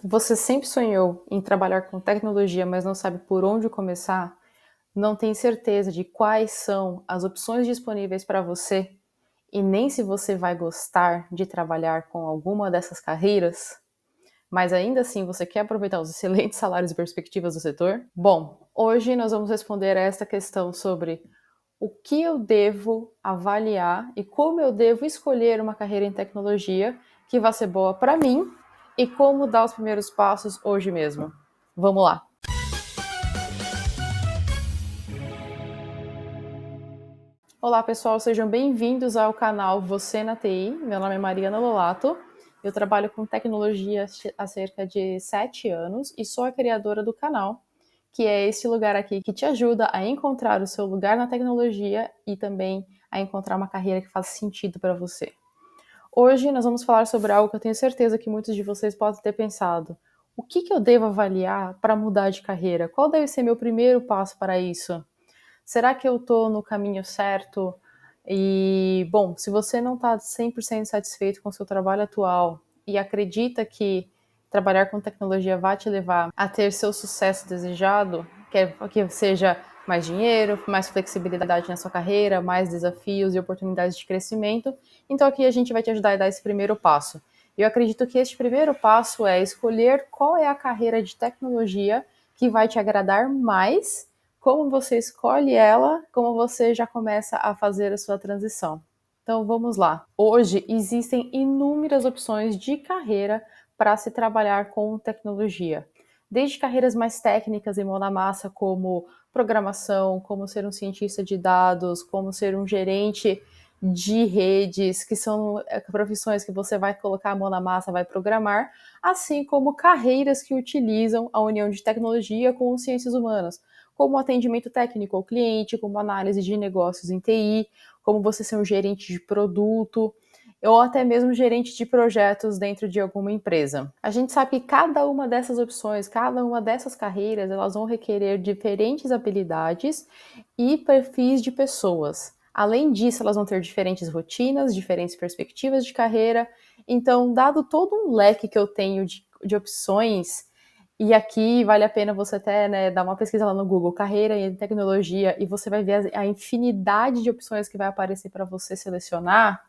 Você sempre sonhou em trabalhar com tecnologia, mas não sabe por onde começar? Não tem certeza de quais são as opções disponíveis para você? E nem se você vai gostar de trabalhar com alguma dessas carreiras? Mas ainda assim você quer aproveitar os excelentes salários e perspectivas do setor? Bom, hoje nós vamos responder a esta questão sobre o que eu devo avaliar e como eu devo escolher uma carreira em tecnologia que vai ser boa para mim e como dar os primeiros passos hoje mesmo. Vamos lá! Olá pessoal, sejam bem-vindos ao canal Você na TI. Meu nome é Mariana Lolato, eu trabalho com tecnologia há cerca de 7 anos e sou a criadora do canal, que é esse lugar aqui que te ajuda a encontrar o seu lugar na tecnologia e também a encontrar uma carreira que faça sentido para você. Hoje nós vamos falar sobre algo que eu tenho certeza que muitos de vocês podem ter pensado. O que eu devo avaliar para mudar de carreira? Qual deve ser meu primeiro passo para isso? Será que eu estou no caminho certo? E, bom, se você não está 100% satisfeito com o seu trabalho atual e acredita que trabalhar com tecnologia vai te levar a ter seu sucesso desejado, que seja mais dinheiro, mais flexibilidade na sua carreira, mais desafios e oportunidades de crescimento, então aqui a gente vai te ajudar a dar esse primeiro passo. Eu acredito que este primeiro passo é escolher qual é a carreira de tecnologia que vai te agradar mais, como você escolhe ela, como você já começa a fazer a sua transição. Então vamos lá. Hoje existem inúmeras opções de carreira para se trabalhar com tecnologia. Desde carreiras mais técnicas e mão na massa, como programação, como ser um cientista de dados, como ser um gerente de redes, que são profissões que você vai colocar a mão na massa, vai programar, assim como carreiras que utilizam a união de tecnologia com ciências humanas, como atendimento técnico ao cliente, como análise de negócios em TI, como você ser um gerente de produto, ou até mesmo gerente de projetos dentro de alguma empresa. A gente sabe que cada uma dessas opções, cada uma dessas carreiras, elas vão requerer diferentes habilidades e perfis de pessoas. Além disso, elas vão ter diferentes rotinas, diferentes perspectivas de carreira. Então, dado todo um leque que eu tenho de opções, e aqui vale a pena você até dar uma pesquisa lá no Google, carreira em tecnologia, e você vai ver a infinidade de opções que vai aparecer para você selecionar.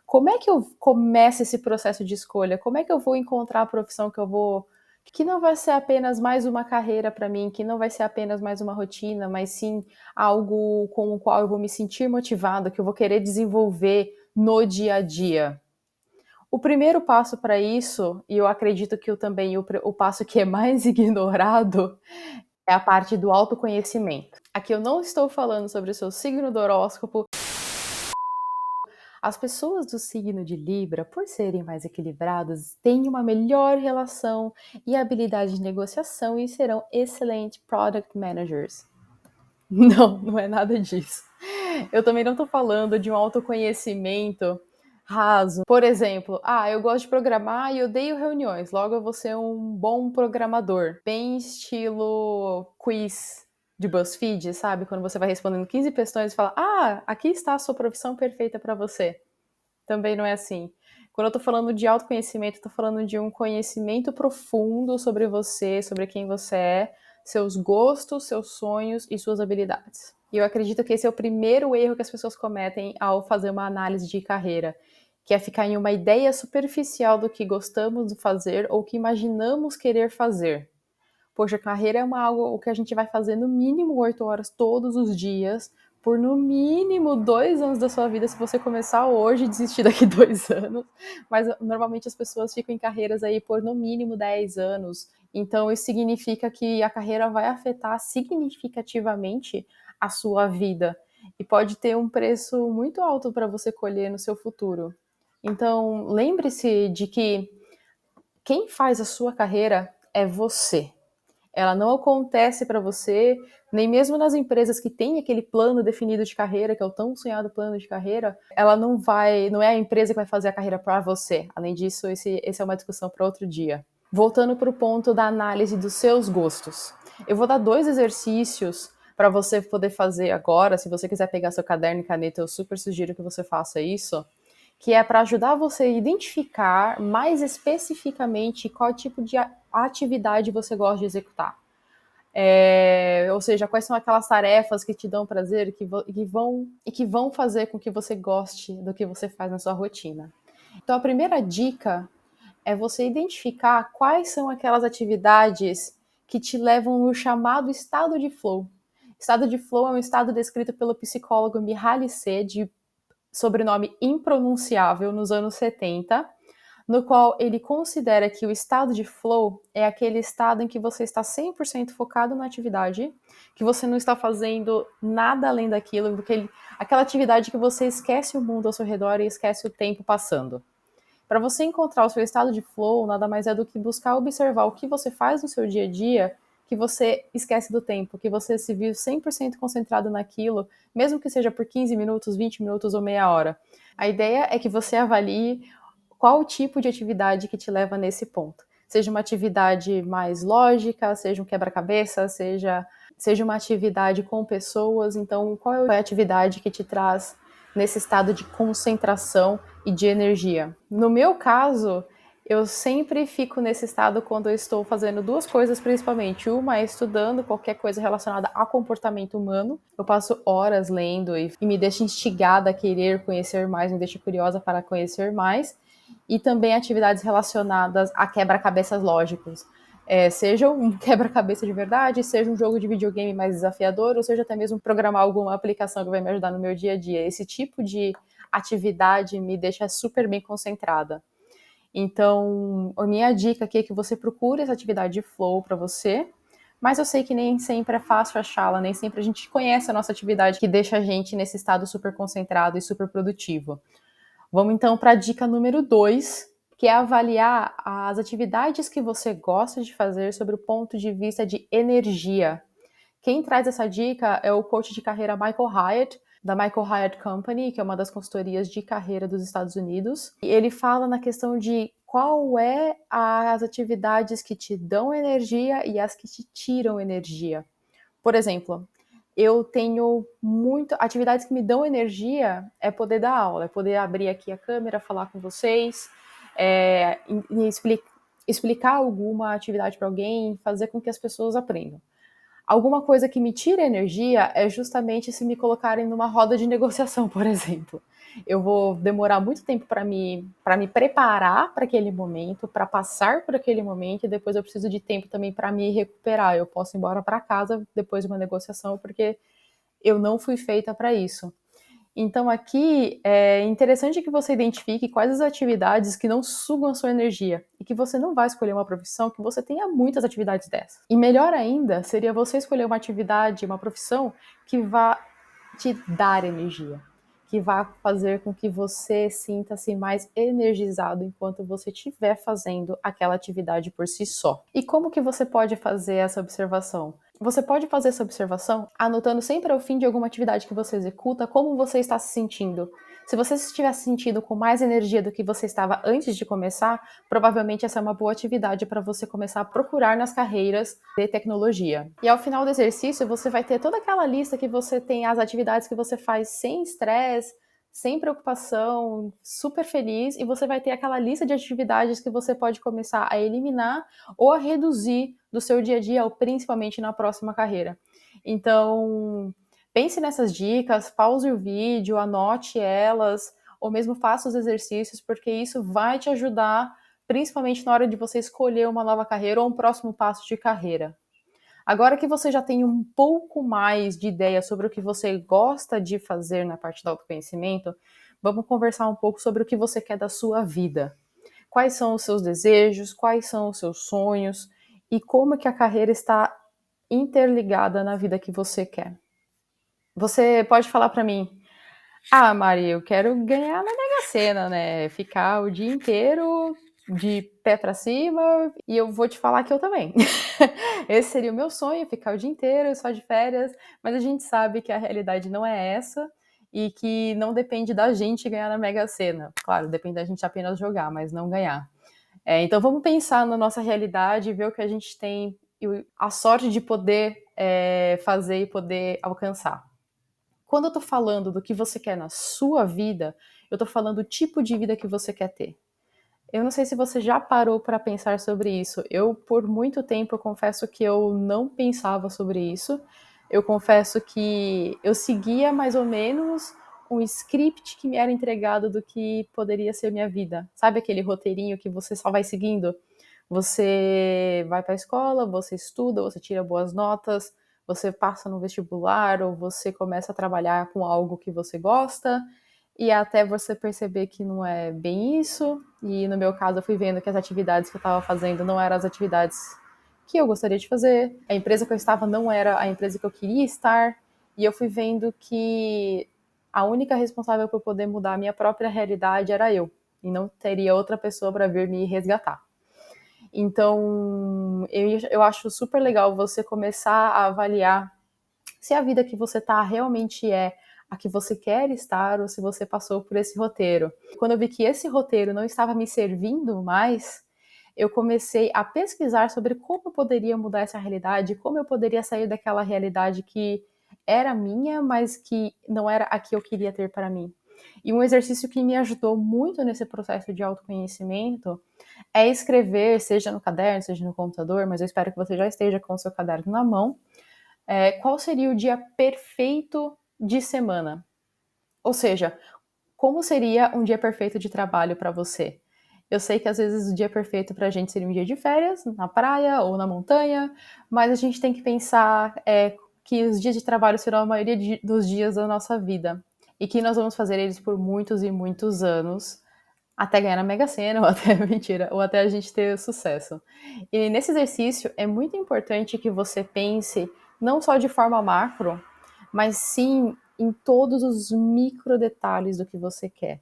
Como é que eu começo esse processo de escolha? Como é que eu vou encontrar a profissão que não vai ser apenas mais uma carreira para mim, que não vai ser apenas mais uma rotina, mas sim algo com o qual eu vou me sentir motivada, que eu vou querer desenvolver no dia a dia? O primeiro passo para isso, e eu acredito que o passo que é mais ignorado, é a parte do autoconhecimento. Aqui eu não estou falando sobre o seu signo do horóscopo. As pessoas do signo de Libra, por serem mais equilibradas, têm uma melhor relação e habilidade de negociação e serão excelentes product managers. Não, não é nada disso. Eu também não estou falando de um autoconhecimento raso. Por exemplo, eu gosto de programar e odeio reuniões, logo eu vou ser um bom programador. Bem estilo quiz de BuzzFeed, sabe? Quando você vai respondendo 15 questões e fala, aqui está a sua profissão perfeita para você. Também não é assim. Quando eu tô falando de autoconhecimento, eu tô falando de um conhecimento profundo sobre você, sobre quem você é, seus gostos, seus sonhos e suas habilidades. E eu acredito que esse é o primeiro erro que as pessoas cometem ao fazer uma análise de carreira, que é ficar em uma ideia superficial do que gostamos de fazer ou que imaginamos querer fazer. Poxa, carreira é algo que a gente vai fazer no mínimo 8 horas todos os dias, por no mínimo 2 anos da sua vida, se você começar hoje e desistir daqui 2 anos. Mas normalmente as pessoas ficam em carreiras aí por no mínimo 10 anos. Então isso significa que a carreira vai afetar significativamente a sua vida e pode ter um preço muito alto para você colher no seu futuro. Então lembre-se de que quem faz a sua carreira é você. Ela não acontece para você, nem mesmo nas empresas que têm aquele plano definido de carreira, que é o tão sonhado plano de carreira, ela não é a empresa que vai fazer a carreira para você. Além disso, esse é uma discussão para outro dia. Voltando para o ponto da análise dos seus gostos. Eu vou dar 2 exercícios para você poder fazer agora. Se você quiser pegar seu caderno e caneta, eu super sugiro que você faça isso, que é para ajudar você a identificar mais especificamente qual tipo de atividade você gosta de executar. Ou seja, quais são aquelas tarefas que te dão prazer que vão fazer com que você goste do que você faz na sua rotina. Então, a primeira dica é você identificar quais são aquelas atividades que te levam no chamado estado de flow. Estado de flow é um estado descrito pelo psicólogo Mihaly Csikszentmihalyi, de sobrenome impronunciável, nos anos 70, no qual ele considera que o estado de flow é aquele estado em que você está 100% focado na atividade, que você não está fazendo nada além daquilo, aquela atividade que você esquece o mundo ao seu redor e esquece o tempo passando. Para você encontrar o seu estado de flow, nada mais é do que buscar observar o que você faz no seu dia a dia, que você esquece do tempo, que você se viu 100% concentrado naquilo, mesmo que seja por 15 minutos, 20 minutos ou meia hora. A ideia é que você avalie qual o tipo de atividade que te leva nesse ponto. Seja uma atividade mais lógica, seja um quebra-cabeça, seja uma atividade com pessoas. Então, qual é a atividade que te traz nesse estado de concentração e de energia? No meu caso, eu sempre fico nesse estado quando eu estou fazendo duas coisas principalmente. Uma é estudando qualquer coisa relacionada a comportamento humano. Eu passo horas lendo e me deixa instigada a querer conhecer mais, me deixa curiosa para conhecer mais. E também atividades relacionadas a quebra-cabeças lógicos. Seja um quebra-cabeça de verdade, seja um jogo de videogame mais desafiador, ou seja até mesmo programar alguma aplicação que vai me ajudar no meu dia a dia. Esse tipo de atividade me deixa super bem concentrada. Então, a minha dica aqui é que você procure essa atividade de flow para você, mas eu sei que nem sempre é fácil achá-la, nem sempre a gente conhece a nossa atividade que deixa a gente nesse estado super concentrado e super produtivo. Vamos então para a dica número 2, que é avaliar as atividades que você gosta de fazer sobre o ponto de vista de energia. Quem traz essa dica é o coach de carreira Michael Hyatt, da Michael Hyatt Company, que é uma das consultorias de carreira dos Estados Unidos. E ele fala na questão de qual é as atividades que te dão energia e as que te tiram energia. Por exemplo, eu tenho atividades que me dão energia é poder dar aula, é poder abrir aqui a câmera, falar com vocês, explicar alguma atividade para alguém, fazer com que as pessoas aprendam. Alguma coisa que me tira energia é justamente se me colocarem numa roda de negociação, por exemplo. Eu vou demorar muito tempo para me preparar para aquele momento, para passar por aquele momento, e depois eu preciso de tempo também para me recuperar. Eu posso ir embora para casa depois de uma negociação, porque eu não fui feita para isso. Então, aqui é interessante que você identifique quais as atividades que não sugam a sua energia e que você não vai escolher uma profissão que você tenha muitas atividades dessas. E melhor ainda, seria você escolher uma atividade, uma profissão que vá te dar energia, que vá fazer com que você sinta-se mais energizado enquanto você estiver fazendo aquela atividade por si só. E como que você pode fazer essa observação? Você pode fazer essa observação anotando sempre ao fim de alguma atividade que você executa como você está se sentindo. Se você estiver se sentindo com mais energia do que você estava antes de começar, provavelmente essa é uma boa atividade para você começar a procurar nas carreiras de tecnologia. E ao final do exercício, você vai ter toda aquela lista que você tem as atividades que você faz sem estresse, sem preocupação, super feliz, e você vai ter aquela lista de atividades que você pode começar a eliminar ou a reduzir do seu dia a dia, ou principalmente na próxima carreira. Então, pense nessas dicas, pause o vídeo, anote elas, ou mesmo faça os exercícios, porque isso vai te ajudar, principalmente na hora de você escolher uma nova carreira ou um próximo passo de carreira. Agora que você já tem um pouco mais de ideia sobre o que você gosta de fazer na parte do autoconhecimento, vamos conversar um pouco sobre o que você quer da sua vida. Quais são os seus desejos, quais são os seus sonhos e como que a carreira está interligada na vida que você quer. Você pode falar para mim: "Ah, Mari, eu quero ganhar na Mega Sena, né? Ficar o dia inteiro de pé para cima", e eu vou te falar que eu também. Esse seria o meu sonho, ficar o dia inteiro só de férias, mas a gente sabe que a realidade não é essa e que não depende da gente ganhar na Mega Sena. Claro, depende da gente apenas jogar, mas não ganhar. Então vamos pensar na nossa realidade, ver o que a gente tem e a sorte de poder fazer e poder alcançar. Quando eu tô falando do que você quer na sua vida, Eu tô falando do tipo de vida que você quer ter. Eu não sei se você já parou para pensar sobre isso. Eu, por muito tempo, eu confesso que eu não pensava sobre isso. Eu confesso que eu seguia mais ou menos um script que me era entregado do que poderia ser minha vida. Sabe aquele roteirinho que você só vai seguindo? Você vai para a escola, você estuda, você tira boas notas, você passa no vestibular ou você começa a trabalhar com algo que você gosta e até você perceber que não é bem isso. E no meu caso, eu fui vendo que as atividades que eu estava fazendo não eram as atividades que eu gostaria de fazer. A empresa que eu estava não era a empresa que eu queria estar. E eu fui vendo que a única responsável por poder mudar a minha própria realidade era eu. E não teria outra pessoa para vir me resgatar. Então, eu acho super legal você começar a avaliar se a vida que você tá realmente é a que você quer estar ou se você passou por esse roteiro. Quando eu vi que esse roteiro não estava me servindo mais, eu comecei a pesquisar sobre como eu poderia mudar essa realidade, como eu poderia sair daquela realidade que era minha, mas que não era a que eu queria ter para mim. E um exercício que me ajudou muito nesse processo de autoconhecimento é escrever, seja no caderno, seja no computador, mas eu espero que você já esteja com o seu caderno na mão, qual seria o dia perfeito de semana? Ou seja, como seria um dia perfeito de trabalho para você? Eu sei que às vezes o dia perfeito para a gente seria um dia de férias, na praia ou na montanha, mas a gente tem que pensar que os dias de trabalho serão a maioria dos dias da nossa vida e que nós vamos fazer eles por muitos e muitos anos até ganhar na Mega Sena, ou até, mentira, ou até a gente ter sucesso. E nesse exercício é muito importante que você pense não só de forma macro, mas sim em todos os micro detalhes do que você quer.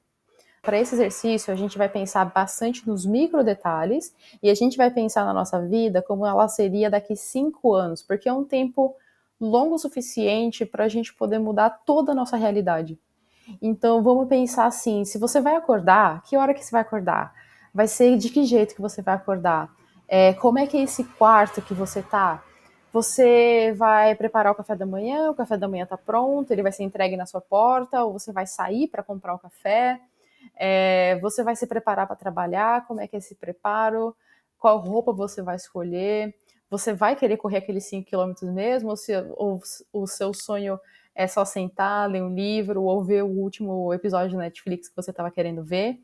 Para esse exercício, a gente vai pensar bastante nos micro detalhes e a gente vai pensar na nossa vida como ela seria daqui 5 anos, porque é um tempo longo o suficiente para a gente poder mudar toda a nossa realidade. Então vamos pensar assim, se você vai acordar, que hora que você vai acordar? Vai ser de que jeito que você vai acordar? Como é que é esse quarto que você tá? Você vai preparar o café da manhã tá pronto, ele vai ser entregue na sua porta, ou você vai sair para comprar o café? Você vai se preparar para trabalhar? Como é que é esse preparo? Qual roupa você vai escolher? Você vai querer correr aqueles 5 quilômetros mesmo? Ou o seu sonho é só sentar, ler um livro ou ver o último episódio do Netflix que você estava querendo ver?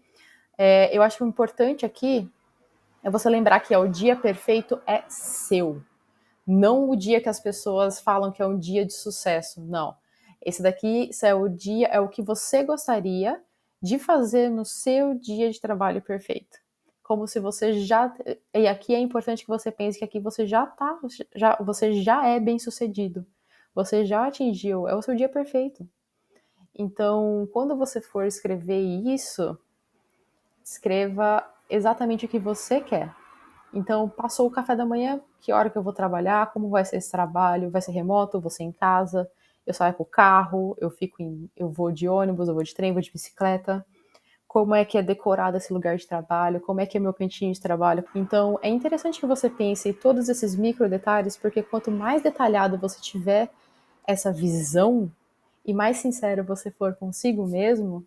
Eu acho que o importante aqui é você lembrar que o dia perfeito é seu. Não o dia que as pessoas falam que é um dia de sucesso, não. Esse daqui é o dia, é o que você gostaria de fazer no seu dia de trabalho perfeito. Como se você já. E aqui é importante que você pense que aqui você já tá, você já é bem sucedido. Você já atingiu, é o seu dia perfeito. Então, quando você for escrever isso, escreva exatamente o que você quer. Então, passou o café da manhã, que hora que eu vou trabalhar, como vai ser esse trabalho, vai ser remoto, eu vou ser em casa, eu saio com o carro, eu vou de ônibus, eu vou de trem, vou de bicicleta, como é que é decorado esse lugar de trabalho, como é que é meu cantinho de trabalho. Então, é interessante que você pense em todos esses micro detalhes, porque quanto mais detalhado você tiver essa visão e mais sincero você for consigo mesmo,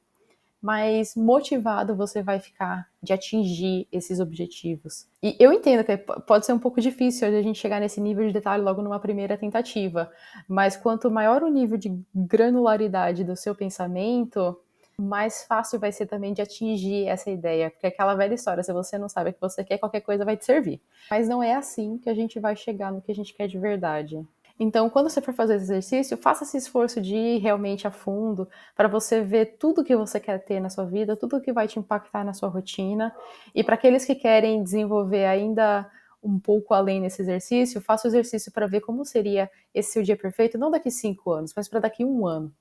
mais motivado você vai ficar de atingir esses objetivos. E eu entendo que pode ser um pouco difícil a gente chegar nesse nível de detalhe logo numa primeira tentativa, mas quanto maior o nível de granularidade do seu pensamento, mais fácil vai ser também de atingir essa ideia, porque é aquela velha história, se você não sabe o que você quer, qualquer coisa vai te servir. Mas não é assim que a gente vai chegar no que a gente quer de verdade. Então, quando você for fazer esse exercício, faça esse esforço de ir realmente a fundo para você ver tudo que você quer ter na sua vida, tudo que vai te impactar na sua rotina. E para aqueles que querem desenvolver ainda um pouco além nesse exercício, faça o exercício para ver como seria esse seu dia perfeito, não daqui 5 anos, mas para daqui 1 ano.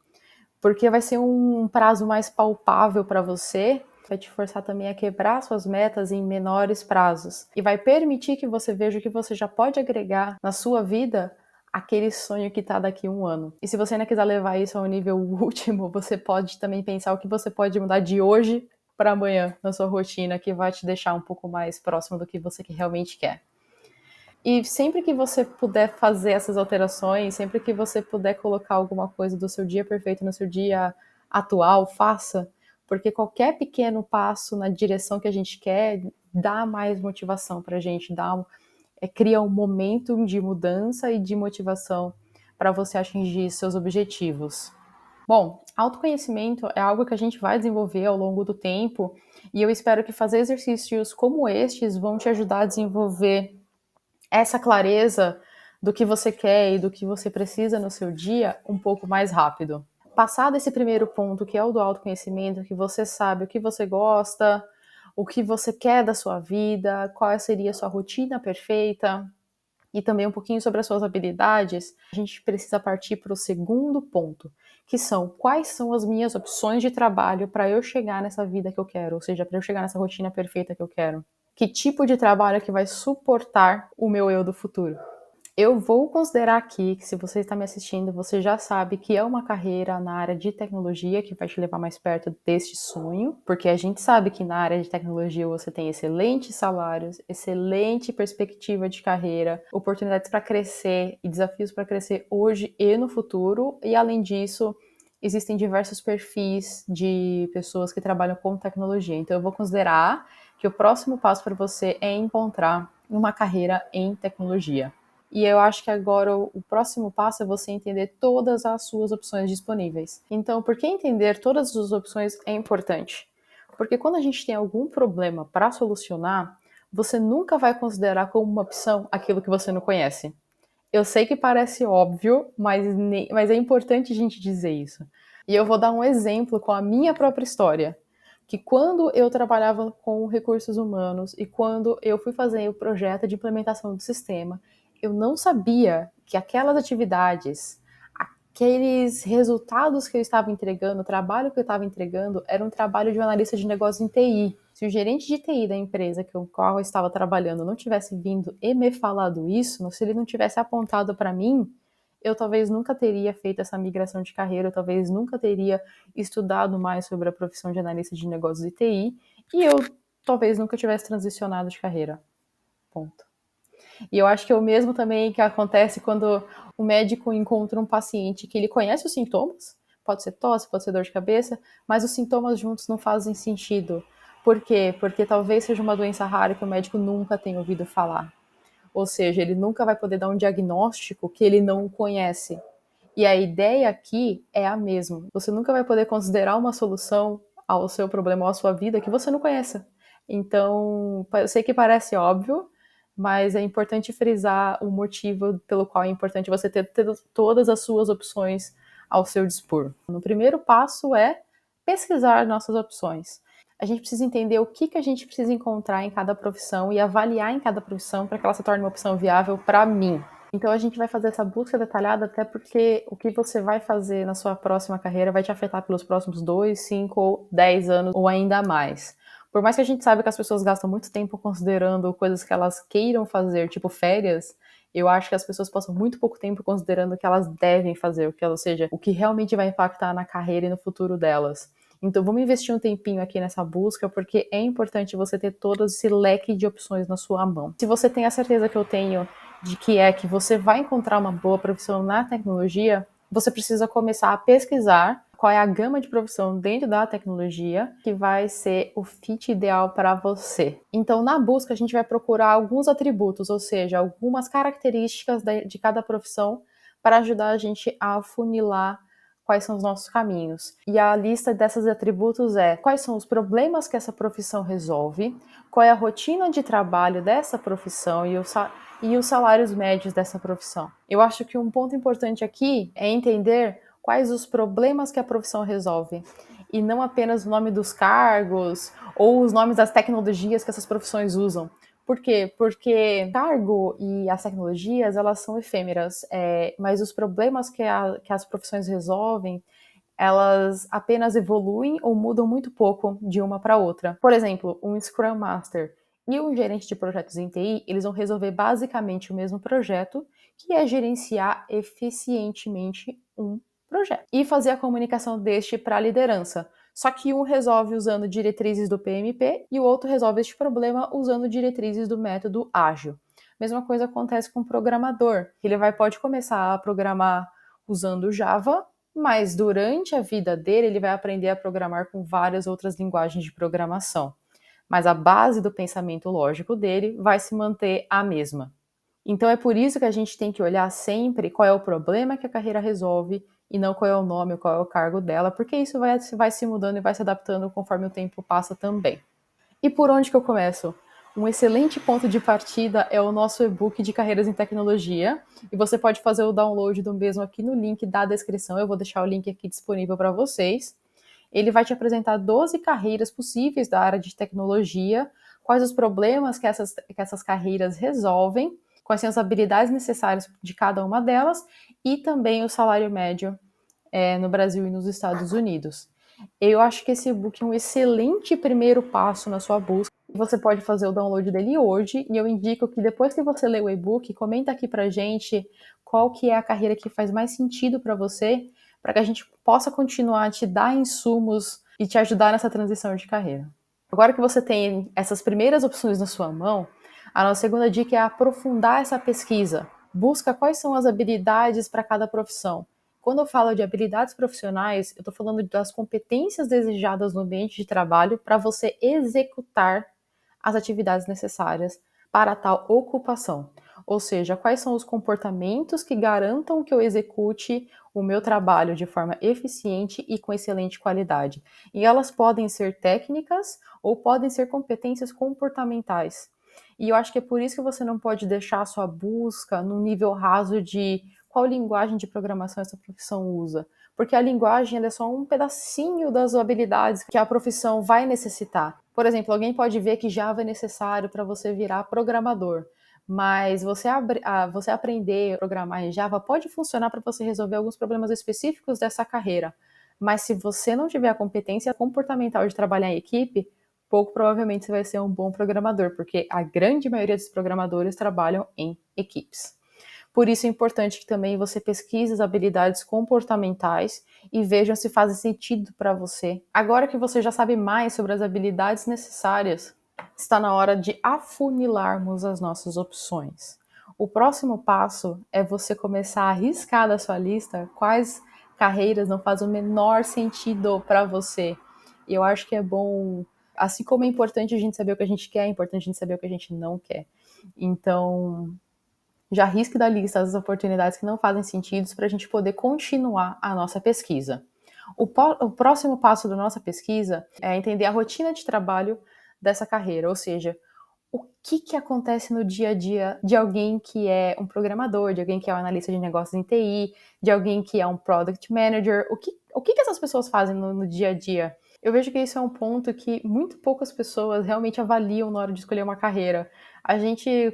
Porque vai ser um prazo mais palpável para você, vai te forçar também a quebrar suas metas em menores prazos. E vai permitir que você veja o que você já pode agregar na sua vida aquele sonho que está daqui 1 ano. E se você ainda quiser levar isso ao nível último, você pode também pensar o que você pode mudar de hoje para amanhã na sua rotina, que vai te deixar um pouco mais próximo do que você realmente quer. E sempre que você puder fazer essas alterações, sempre que você puder colocar alguma coisa do seu dia perfeito no seu dia atual, faça, porque qualquer pequeno passo na direção que a gente quer dá mais motivação para a gente, cria um momento de mudança e de motivação para você atingir seus objetivos. Bom, autoconhecimento é algo que a gente vai desenvolver ao longo do tempo e eu espero que fazer exercícios como estes vão te ajudar a desenvolver essa clareza do que você quer e do que você precisa no seu dia um pouco mais rápido. Passado esse primeiro ponto, que é o do autoconhecimento, que você sabe o que você gosta, o que você quer da sua vida, qual seria a sua rotina perfeita, e também um pouquinho sobre as suas habilidades, a gente precisa partir para o segundo ponto, que são quais são as minhas opções de trabalho para eu chegar nessa vida que eu quero, ou seja, para eu chegar nessa rotina perfeita que eu quero. Que tipo de trabalho que vai suportar o meu eu do futuro? Eu vou considerar aqui que se você está me assistindo, você já sabe que é uma carreira na área de tecnologia que vai te levar mais perto deste sonho, porque a gente sabe que na área de tecnologia você tem excelentes salários, excelente perspectiva de carreira, oportunidades para crescer e desafios para crescer hoje e no futuro, e além disso, existem diversos perfis de pessoas que trabalham com tecnologia. Então eu vou considerar que o próximo passo para você é encontrar uma carreira em tecnologia. E eu acho que agora o próximo passo é você entender todas as suas opções disponíveis. Então, por que entender todas as opções é importante? Porque quando a gente tem algum problema para solucionar, você nunca vai considerar como uma opção aquilo que você não conhece. Eu sei que parece óbvio, mas é importante a gente dizer isso. E eu vou dar um exemplo com a minha própria história. Que quando eu trabalhava com recursos humanos e quando eu fui fazer o projeto de implementação do sistema, eu não sabia que aquelas atividades, aqueles resultados que eu estava entregando, o trabalho que eu estava entregando, era um trabalho de um analista de negócios em TI. Se o gerente de TI da empresa com a qual eu estava trabalhando não tivesse vindo e me falado isso, se ele não tivesse apontado para mim, eu talvez nunca teria feito essa migração de carreira, eu talvez nunca teria estudado mais sobre a profissão de analista de negócios de TI, e eu talvez nunca tivesse transicionado de carreira. Ponto. E eu acho que é o mesmo também que acontece quando o médico encontra um paciente que ele conhece os sintomas, pode ser tosse, pode ser dor de cabeça, mas os sintomas juntos não fazem sentido. Por quê? Porque talvez seja uma doença rara que o médico nunca tenha ouvido falar. Ou seja, ele nunca vai poder dar um diagnóstico que ele não conhece. E a ideia aqui é a mesma. Você nunca vai poder considerar uma solução ao seu problema ou à sua vida que você não conheça. Então, eu sei que parece óbvio, mas é importante frisar o motivo pelo qual é importante você ter todas as suas opções ao seu dispor. No primeiro passo é pesquisar nossas opções. A gente precisa entender o que a gente precisa encontrar em cada profissão e avaliar em cada profissão para que ela se torne uma opção viável para mim. Então a gente vai fazer essa busca detalhada até porque o que você vai fazer na sua próxima carreira vai te afetar pelos próximos 2, 5 ou 10 anos ou ainda mais. Por mais que a gente saiba que as pessoas gastam muito tempo considerando coisas que elas queiram fazer, tipo férias, eu acho que as pessoas passam muito pouco tempo considerando o que elas devem fazer, ou seja, o que realmente vai impactar na carreira e no futuro delas. Então vamos investir um tempinho aqui nessa busca, porque é importante você ter todo esse leque de opções na sua mão. Se você tem a certeza que eu tenho de que você vai encontrar uma boa profissão na tecnologia, você precisa começar a pesquisar qual é a gama de profissão dentro da tecnologia que vai ser o fit ideal para você. Então, na busca, a gente vai procurar alguns atributos, ou seja, algumas características de cada profissão para ajudar a gente a afunilar quais são os nossos caminhos. E a lista desses atributos é quais são os problemas que essa profissão resolve, qual é a rotina de trabalho dessa profissão e os salários médios dessa profissão. Eu acho que um ponto importante aqui é entender quais os problemas que a profissão resolve e não apenas o nome dos cargos ou os nomes das tecnologias que essas profissões usam. Por quê? Porque o cargo e as tecnologias, elas são efêmeras, mas os problemas que as profissões resolvem, elas apenas evoluem ou mudam muito pouco de uma para outra. Por exemplo, um Scrum Master e um gerente de projetos em TI, eles vão resolver basicamente o mesmo projeto, que é gerenciar eficientemente um projeto e fazer a comunicação deste para a liderança. Só que um resolve usando diretrizes do PMP e o outro resolve este problema usando diretrizes do método ágil. Mesma coisa acontece com o programador. Ele pode começar a programar usando Java, mas durante a vida dele ele vai aprender a programar com várias outras linguagens de programação. Mas a base do pensamento lógico dele vai se manter a mesma. Então é por isso que a gente tem que olhar sempre qual é o problema que a carreira resolve e não qual é o nome, qual é o cargo dela, porque isso vai se mudando e vai se adaptando conforme o tempo passa também. E por onde que eu começo? Um excelente ponto de partida é o nosso e-book de carreiras em tecnologia, e você pode fazer o download do mesmo aqui no link da descrição, eu vou deixar o link aqui disponível para vocês. Ele vai te apresentar 12 carreiras possíveis da área de tecnologia, quais os problemas que essas carreiras resolvem, quais são as habilidades necessárias de cada uma delas e também o salário médio no Brasil e nos Estados Unidos. Eu acho que esse e-book é um excelente primeiro passo na sua busca. Você pode fazer o download dele hoje e eu indico que depois que você ler o e-book, comenta aqui pra gente qual que é a carreira que faz mais sentido para você, para que a gente possa continuar a te dar insumos e te ajudar nessa transição de carreira. Agora que você tem essas primeiras opções na sua mão, a nossa segunda dica é aprofundar essa pesquisa. Busca quais são as habilidades para cada profissão. Quando eu falo de habilidades profissionais, eu estou falando das competências desejadas no ambiente de trabalho para você executar as atividades necessárias para tal ocupação. Ou seja, quais são os comportamentos que garantam que eu execute o meu trabalho de forma eficiente e com excelente qualidade. E elas podem ser técnicas ou podem ser competências comportamentais. E eu acho que é por isso que você não pode deixar a sua busca no nível raso de qual linguagem de programação essa profissão usa. Porque a linguagem é só um pedacinho das habilidades que a profissão vai necessitar. Por exemplo, alguém pode ver que Java é necessário para você virar programador, mas você aprender a programar em Java pode funcionar para você resolver alguns problemas específicos dessa carreira. Mas se você não tiver a competência comportamental de trabalhar em equipe, pouco provavelmente você vai ser um bom programador, porque a grande maioria dos programadores trabalham em equipes. Por isso é importante que também você pesquise as habilidades comportamentais e veja se fazem sentido para você. Agora que você já sabe mais sobre as habilidades necessárias, está na hora de afunilarmos as nossas opções. O próximo passo é você começar a riscar da sua lista quais carreiras não fazem o menor sentido para você. E eu acho que é bom, assim como é importante a gente saber o que a gente quer, é importante a gente saber o que a gente não quer. Então, já risque da lista as oportunidades que não fazem sentido para a gente poder continuar a nossa pesquisa. O próximo passo da nossa pesquisa é entender a rotina de trabalho dessa carreira, ou seja, o que acontece no dia a dia de alguém que é um programador, de alguém que é um analista de negócios em TI, de alguém que é um product manager, o que essas pessoas fazem no dia a dia. Eu vejo que isso é um ponto que muito poucas pessoas realmente avaliam na hora de escolher uma carreira.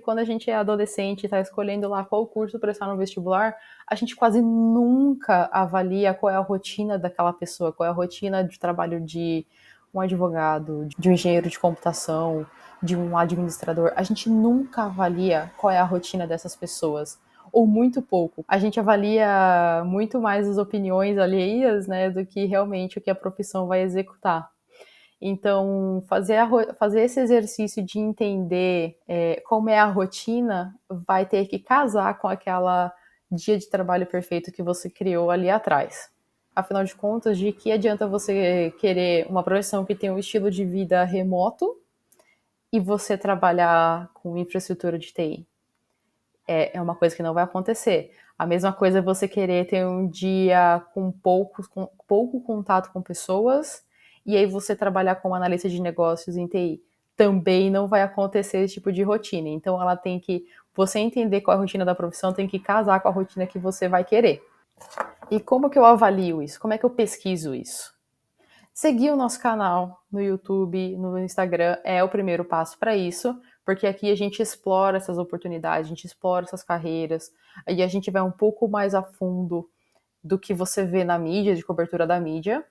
Quando a gente é adolescente e está escolhendo lá qual curso prestar no vestibular, a gente quase nunca avalia qual é a rotina daquela pessoa, qual é a rotina de trabalho de um advogado, de um engenheiro de computação, de um administrador. A gente nunca avalia qual é a rotina dessas pessoas, ou muito pouco. A gente avalia muito mais as opiniões alheias, né, do que realmente o que a profissão vai executar. Então, fazer esse exercício de entender como é a rotina vai ter que casar com aquela dia de trabalho perfeito que você criou ali atrás. Afinal de contas, de que adianta você querer uma profissão que tem um estilo de vida remoto e você trabalhar com infraestrutura de TI? É uma coisa que não vai acontecer. A mesma coisa é você querer ter um dia com pouco contato com pessoas e aí você trabalhar como analista de negócios em TI. Também não vai acontecer esse tipo de rotina. Então você entender qual é a rotina da profissão tem que casar com a rotina que você vai querer. E como que eu avalio isso? Como é que eu pesquiso isso? Seguir o nosso canal no YouTube, no Instagram é o primeiro passo para isso, porque aqui a gente explora essas oportunidades, a gente explora essas carreiras, e a gente vai um pouco mais a fundo do que você vê na mídia, de cobertura da mídia.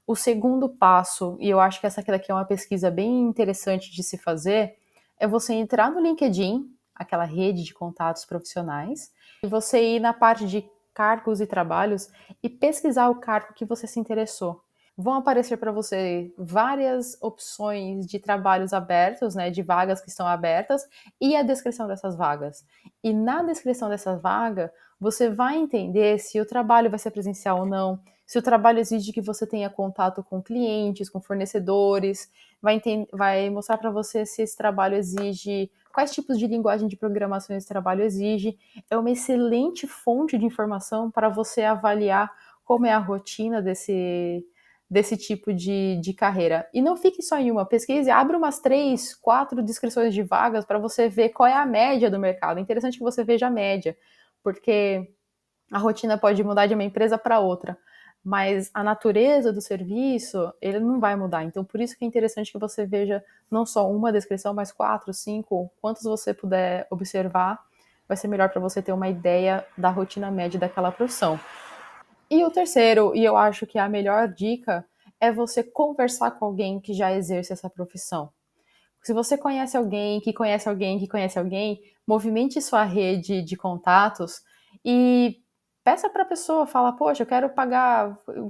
O segundo passo, e eu acho que essa aqui é uma pesquisa bem interessante de se fazer, é você entrar no LinkedIn, aquela rede de contatos profissionais, e você ir na parte de cargos e trabalhos e pesquisar o cargo que você se interessou. Vão aparecer para você várias opções de trabalhos abertos, né, de vagas que estão abertas, e a descrição dessas vagas. E na descrição dessa vaga, você vai entender se o trabalho vai ser presencial ou não, Se o trabalho exige que você tenha contato com clientes, com fornecedores, vai mostrar para você se esse trabalho exige, quais tipos de linguagem de programação esse trabalho exige. É uma excelente fonte de informação para você avaliar como é a rotina desse tipo de carreira. E não fique só em uma, pesquise, abre umas 3, 4 descrições de vagas para você ver qual é a média do mercado. É interessante que você veja a média, porque a rotina pode mudar de uma empresa para outra, mas a natureza do serviço, ele não vai mudar. Então, por isso que é interessante que você veja não só uma descrição, mas 4, 5, quantos você puder observar, vai ser melhor para você ter uma ideia da rotina média daquela profissão. E o terceiro, e eu acho que é a melhor dica, é você conversar com alguém que já exerce essa profissão. Se você conhece alguém que conhece alguém que conhece alguém, movimente sua rede de contatos e peça para a pessoa, fala, poxa, eu quero pagar, eu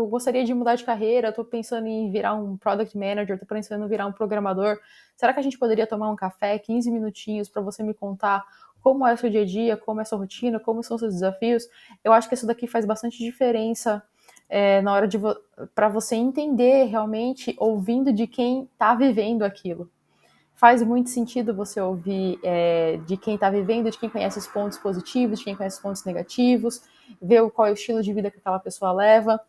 gostaria de mudar de carreira, estou pensando em virar um product manager, estou pensando em virar um programador. Será que a gente poderia tomar um café, 15 minutinhos, para você me contar como é o seu dia a dia, como é a sua rotina, como são os seus desafios? Eu acho que isso daqui faz bastante diferença na hora de para você entender realmente, ouvindo de quem está vivendo aquilo. Faz muito sentido você ouvir de quem está vivendo, de quem conhece os pontos positivos, de quem conhece os pontos negativos, ver qual é o estilo de vida que aquela pessoa leva.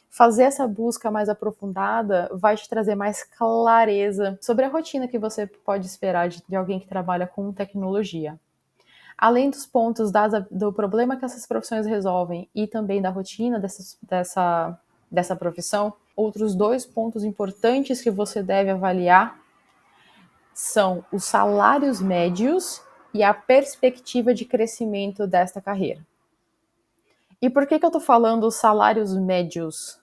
Fazer essa busca mais aprofundada vai te trazer mais clareza sobre a rotina que você pode esperar de alguém que trabalha com tecnologia. Além dos pontos do problema que essas profissões resolvem e também da rotina dessa profissão, outros 2 pontos importantes que você deve avaliar são os salários médios e a perspectiva de crescimento desta carreira. E por que eu estou falando os salários médios?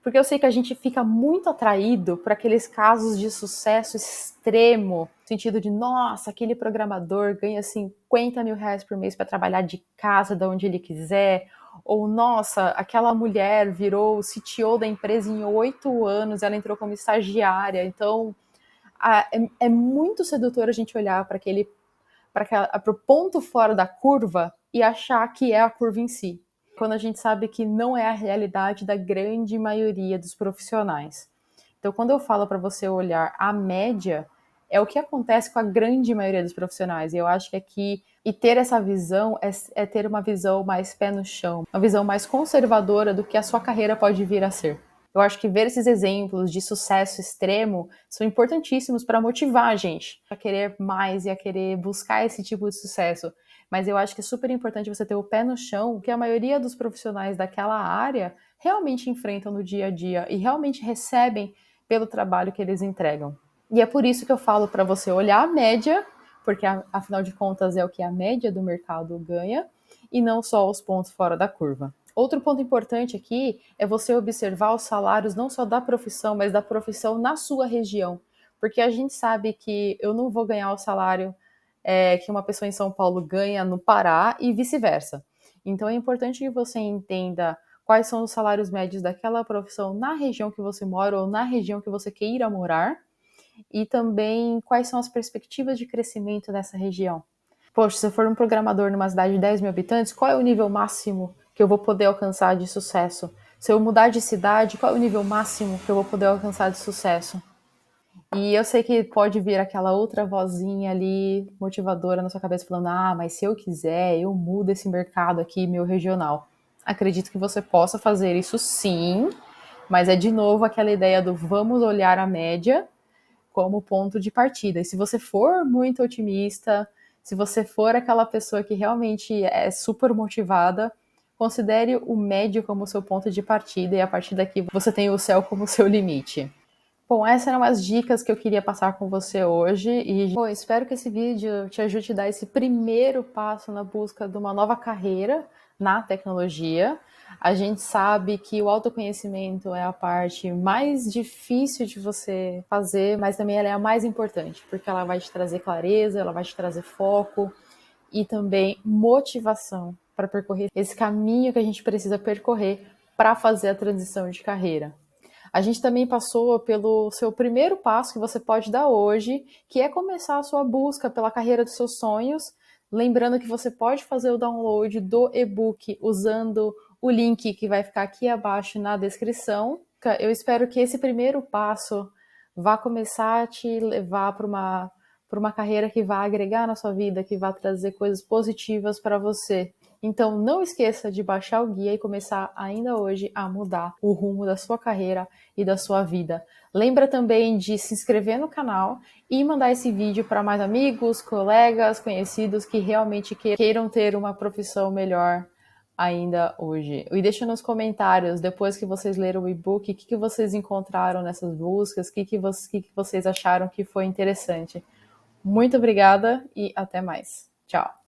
Porque eu sei que a gente fica muito atraído para aqueles casos de sucesso extremo, no sentido de, nossa, aquele programador ganha 50 mil reais por mês para trabalhar de casa, de onde ele quiser, ou, nossa, aquela mulher virou CTO da empresa em 8 anos, ela entrou como estagiária, então é muito sedutor a gente olhar para o ponto fora da curva e achar que é a curva em si, quando a gente sabe que não é a realidade da grande maioria dos profissionais. Então, quando eu falo para você olhar a média, é o que acontece com a grande maioria dos profissionais. E eu acho que aqui, e ter essa visão, é ter uma visão mais pé no chão, uma visão mais conservadora do que a sua carreira pode vir a ser. Eu acho que ver esses exemplos de sucesso extremo são importantíssimos para motivar a gente a querer mais e a querer buscar esse tipo de sucesso. Mas eu acho que é super importante você ter o pé no chão, que a maioria dos profissionais daquela área realmente enfrentam no dia a dia e realmente recebem pelo trabalho que eles entregam. E é por isso que eu falo para você olhar a média, porque afinal de contas é o que a média do mercado ganha, e não só os pontos fora da curva. Outro ponto importante aqui é você observar os salários não só da profissão, mas da profissão na sua região. Porque a gente sabe que eu não vou ganhar o salário que uma pessoa em São Paulo ganha no Pará e vice-versa. Então é importante que você entenda quais são os salários médios daquela profissão na região que você mora ou na região que você queira morar e também quais são as perspectivas de crescimento dessa região. Poxa, se eu for um programador numa cidade de 10 mil habitantes, qual é o nível máximo que eu vou poder alcançar de sucesso? Se eu mudar de cidade, qual é o nível máximo que eu vou poder alcançar de sucesso? E eu sei que pode vir aquela outra vozinha ali, motivadora na sua cabeça, falando: ah, mas se eu quiser, eu mudo esse mercado aqui, meu regional. Acredito que você possa fazer isso sim, mas é de novo aquela ideia do vamos olhar a média como ponto de partida. E se você for muito otimista, se você for aquela pessoa que realmente é super motivada, considere o médio como seu ponto de partida e a partir daqui você tem o céu como seu limite. Bom, essas eram as dicas que eu queria passar com você hoje e bom, espero que esse vídeo te ajude a dar esse primeiro passo na busca de uma nova carreira na tecnologia. A gente sabe que o autoconhecimento é a parte mais difícil de você fazer, mas também ela é a mais importante, porque ela vai te trazer clareza, ela vai te trazer foco e também motivação para percorrer esse caminho que a gente precisa percorrer para fazer a transição de carreira. A gente também passou pelo seu primeiro passo que você pode dar hoje, que é começar a sua busca pela carreira dos seus sonhos Lembrando que você pode fazer o download do e-book usando o link que vai ficar aqui abaixo na descrição. Eu espero que esse primeiro passo vá começar a te levar para uma carreira que vai agregar na sua vida, que vai trazer coisas positivas para você. Então, não esqueça de baixar o guia e começar ainda hoje a mudar o rumo da sua carreira e da sua vida. Lembra também de se inscrever no canal e mandar esse vídeo para mais amigos, colegas, conhecidos que realmente queiram ter uma profissão melhor ainda hoje. E deixa nos comentários, depois que vocês leram o e-book, o que vocês encontraram nessas buscas, o que vocês acharam que foi interessante. Muito obrigada e até mais. Tchau!